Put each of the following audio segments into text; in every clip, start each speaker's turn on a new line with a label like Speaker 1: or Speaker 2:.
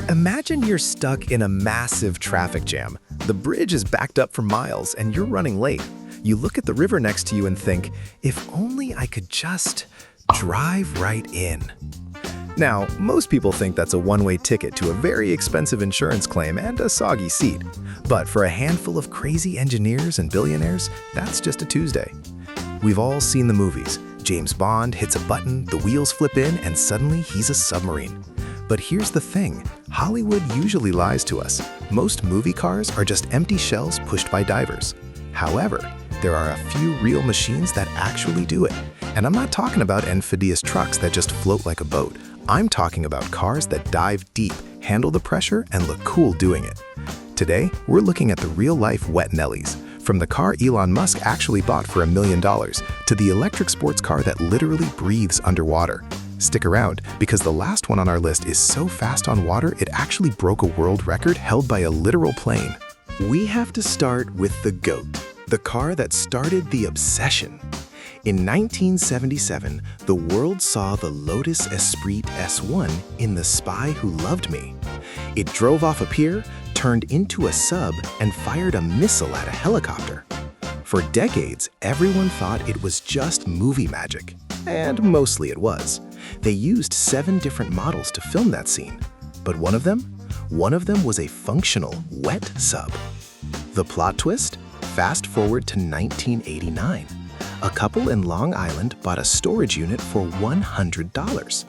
Speaker 1: Imagine you're stuck in a massive traffic jam. The bridge is backed up for miles and you're running late. You look at the river next to you and think, if only I could just drive right in. Now, most people think that's a one-way ticket to a very expensive insurance claim and a soggy seat. But for a handful of crazy engineers and billionaires, that's just a Tuesday. We've all seen the movies. James Bond hits a button, the wheels flip in, and suddenly he's a submarine. But here's the thing, Hollywood usually lies to us. Most movie cars are just empty shells pushed by divers. However, there are a few real machines that actually do it. And I'm not talking about amphibious trucks that just float like a boat. I'm talking about cars that dive deep, handle the pressure, and look cool doing it. Today, we're looking at the real-life wet Nellies, from the car Elon Musk actually bought for $1 million to the electric sports car that literally breathes underwater. Stick around, because the last one on our list is so fast on water it actually broke a world record held by a literal plane. We have to start with the GOAT, the car that started the obsession. In 1977, the world saw the Lotus Esprit S1 in The Spy Who Loved Me. It drove off a pier, turned into a sub, and fired a missile at a helicopter. For decades, everyone thought it was just movie magic. And mostly it was. They used 7 different models to film that scene. But one of them was a functional wet sub. The plot twist? Fast forward to 1989. A couple in Long Island bought a storage unit for $100.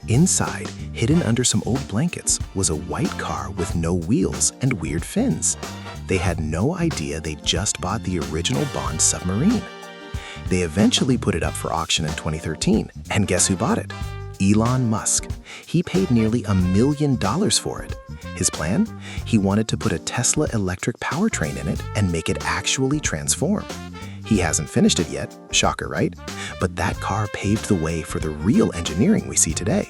Speaker 1: Inside, hidden under some old blankets, was a white car with no wheels and weird fins. They had no idea they just bought the original Bond submarine. They eventually put it up for auction in 2013, and guess who bought it? Elon Musk. He paid nearly $1 million for it. His plan? He wanted to put a Tesla electric powertrain in it and make it actually transform. He hasn't finished it yet, shocker, right? But that car paved the way for the real engineering we see today.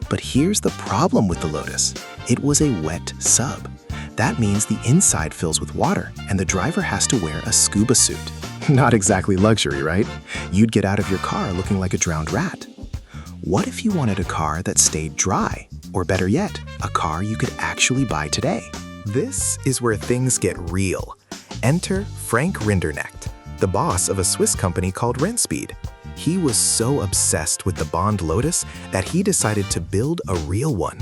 Speaker 1: But here's the problem with the Lotus. It was a wet sub. That means the inside fills with water and the driver has to wear a scuba suit. Not exactly luxury, right? You'd get out of your car looking like a drowned rat. What if you wanted a car that stayed dry? Or better yet, a car you could actually buy today? This is where things get real. Enter Frank Rinderknecht, the boss of a Swiss company called Rentspeed. He was so obsessed with the Bond Lotus that he decided to build a real one.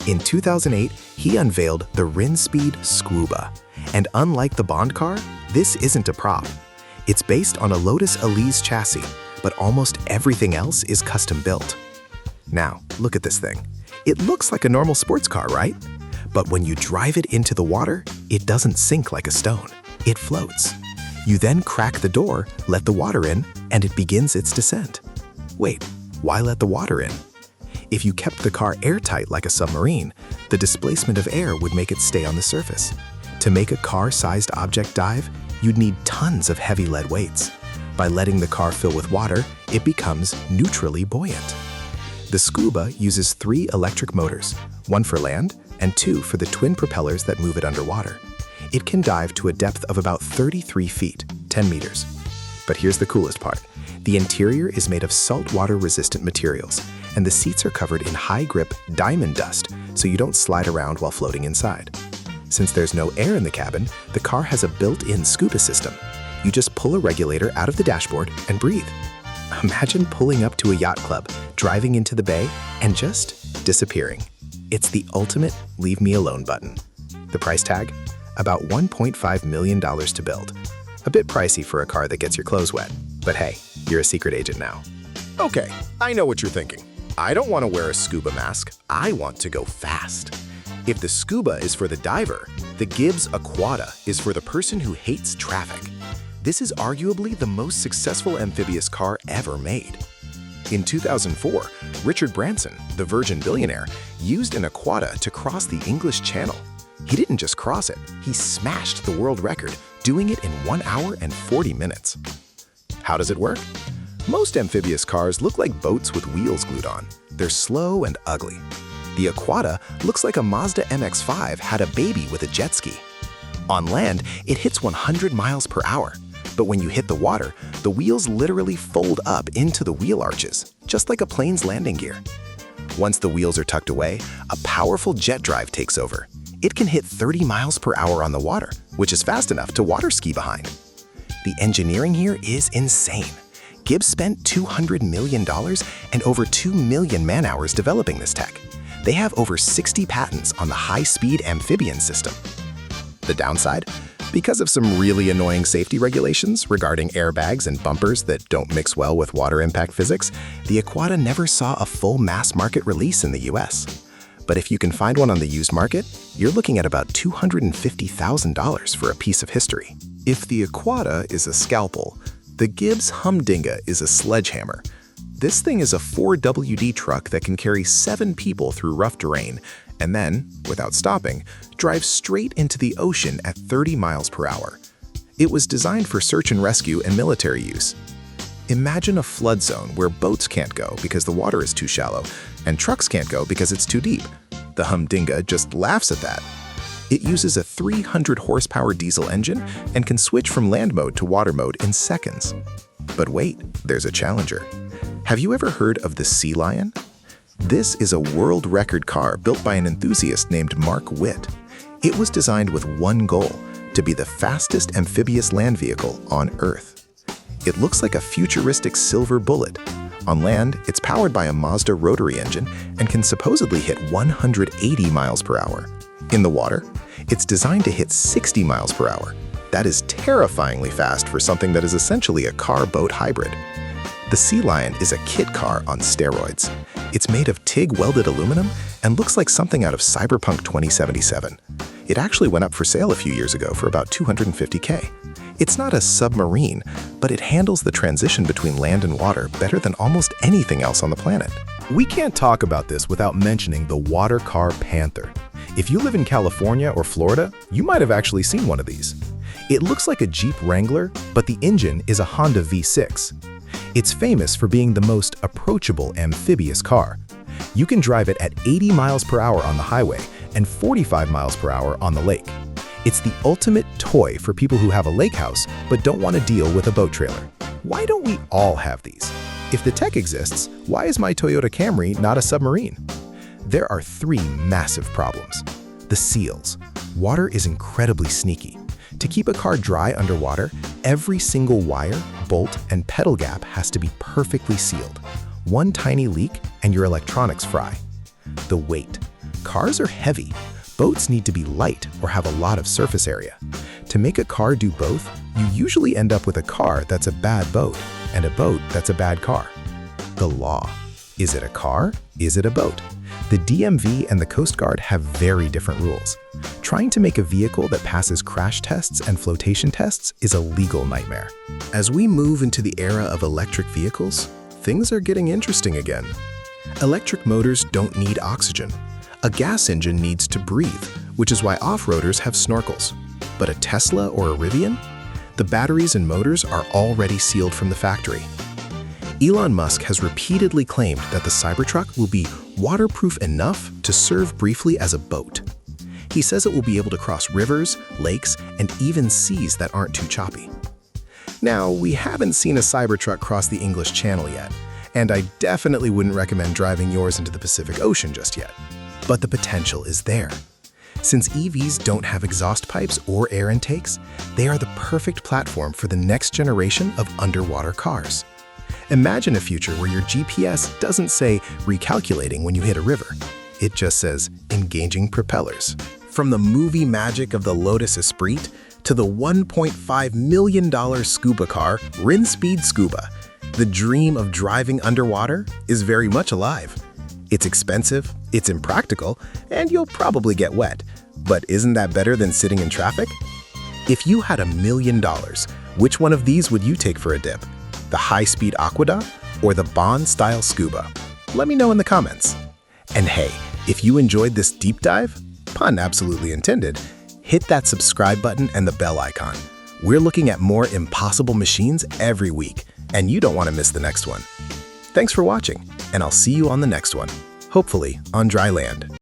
Speaker 1: In 2008, he unveiled the Rentspeed Scuba. And unlike the Bond car, this isn't a prop. It's based on a Lotus Elise chassis, but almost everything else is custom built. Now, look at this thing. It looks like a normal sports car, right? But when you drive it into the water, it doesn't sink like a stone. It floats. You then crack the door, let the water in, and it begins its descent. Wait, why let the water in? If you kept the car airtight like a submarine, the displacement of air would make it stay on the surface. To make a car-sized object dive, you'd need tons of heavy lead weights. By letting the car fill with water, it becomes neutrally buoyant. The Scuba uses 3 electric motors, 1 for land and 2 for the twin propellers that move it underwater. It can dive to a depth of about 33 feet, 10 meters. But here's the coolest part. The interior is made of saltwater-resistant materials, and the seats are covered in high-grip diamond dust so you don't slide around while floating inside. Since there's no air in the cabin, the car has a built-in scuba system. You just pull a regulator out of the dashboard and breathe. Imagine pulling up to a yacht club, driving into the bay, and just disappearing. It's the ultimate leave me alone button. The price tag? About $1.5 million to build. A bit pricey for a car that gets your clothes wet. But hey, you're a secret agent now.
Speaker 2: Okay, I know what you're thinking. I don't want to wear a scuba mask. I want to go fast. If the Scuba is for the diver, the Gibbs Aquata is for the person who hates traffic. This is arguably the most successful amphibious car ever made. In 2004, Richard Branson, the Virgin billionaire, used an Aquata to cross the English Channel. He didn't just cross it, he smashed the world record, doing it in 1 hour and 40 minutes. How does it work? Most amphibious cars look like boats with wheels glued on. They're slow and ugly. The Aquata looks like a Mazda MX-5 had a baby with a jet ski. On land, it hits 100 miles per hour. But when you hit the water, the wheels literally fold up into the wheel arches, just like a plane's landing gear. Once the wheels are tucked away, a powerful jet drive takes over. It can hit 30 miles per hour on the water, which is fast enough to water ski behind. The engineering here is insane. Gibbs spent $200 million and over 2 million man-hours developing this tech. They have over 60 patents on the high-speed amphibian system. The downside? Because of some really annoying safety regulations regarding airbags and bumpers that don't mix well with water impact physics, the Aquata never saw a full mass-market release in the US. But if you can find one on the used market, you're looking at about $250,000 for a piece of history. If the Aquata is a scalpel, the Gibbs Humdinger is a sledgehammer. This thing is a 4WD truck that can carry 7 people through rough terrain, and then, without stopping, drive straight into the ocean at 30 miles per hour. It was designed for search and rescue and military use. Imagine a flood zone where boats can't go because the water is too shallow, and trucks can't go because it's too deep. The Humdinger just laughs at that. It uses a 300 horsepower diesel engine and can switch from land mode to water mode in seconds. But wait, there's a challenger. Have you ever heard of the Sea Lion? This is a world record car built by an enthusiast named Mark Witt. It was designed with one goal, to be the fastest amphibious land vehicle on Earth. It looks like a futuristic silver bullet. On land, it's powered by a Mazda rotary engine and can supposedly hit 180 miles per hour. In the water, it's designed to hit 60 miles per hour. That is terrifyingly fast for something that is essentially a car-boat hybrid. The Sea Lion is a kit car on steroids. It's made of TIG welded aluminum and looks like something out of Cyberpunk 2077. It actually went up for sale a few years ago for about $250K. It's not a submarine, but it handles the transition between land and water better than almost anything else on the planet.
Speaker 1: We can't talk about this without mentioning the water car Panther. If you live in California or Florida, you might have actually seen one of these. It looks like a Jeep Wrangler, but the engine is a Honda V6. It's famous for being the most approachable amphibious car. You can drive it at 80 miles per hour on the highway and 45 miles per hour on the lake. It's the ultimate toy for people who have a lake house but don't want to deal with a boat trailer. Why don't we all have these? If the tech exists, why is my Toyota Camry not a submarine? There are 3 massive problems. The seals. Water is incredibly sneaky. To keep a car dry underwater, every single wire, bolt, and pedal gap has to be perfectly sealed. One tiny leak and your electronics fry. The weight. Cars are heavy. Boats need to be light or have a lot of surface area. To make a car do both, you usually end up with a car that's a bad boat and a boat that's a bad car. The law. Is it a car? Is it a boat? The DMV and the Coast Guard have very different rules. Trying to make a vehicle that passes crash tests and flotation tests is a legal nightmare. As we move into the era of electric vehicles, things are getting interesting again. Electric motors don't need oxygen. A gas engine needs to breathe, which is why off-roaders have snorkels. But a Tesla or a Rivian? The batteries and motors are already sealed from the factory. Elon Musk has repeatedly claimed that the Cybertruck will be waterproof enough to serve briefly as a boat. He says it will be able to cross rivers, lakes, and even seas that aren't too choppy. Now, we haven't seen a Cybertruck cross the English Channel yet, and I definitely wouldn't recommend driving yours into the Pacific Ocean just yet. But the potential is there. Since EVs don't have exhaust pipes or air intakes, they are the perfect platform for the next generation of underwater cars. Imagine a future where your GPS doesn't say recalculating when you hit a river. It just says engaging propellers. From the movie magic of the Lotus Esprit to the $1.5 million scuba car, Rinspeed Scuba, the dream of driving underwater is very much alive. It's expensive, it's impractical, and you'll probably get wet. But isn't that better than sitting in traffic? If you had $1 million, which one of these would you take for a dip? The high-speed Aqueduct or the Bond-style Scuba? Let me know in the comments. And hey, if you enjoyed this deep dive, pun absolutely intended, hit that subscribe button and the bell icon. We're looking at more impossible machines every week, and you don't want to miss the next one. Thanks for watching, and I'll see you on the next one, hopefully on dry land.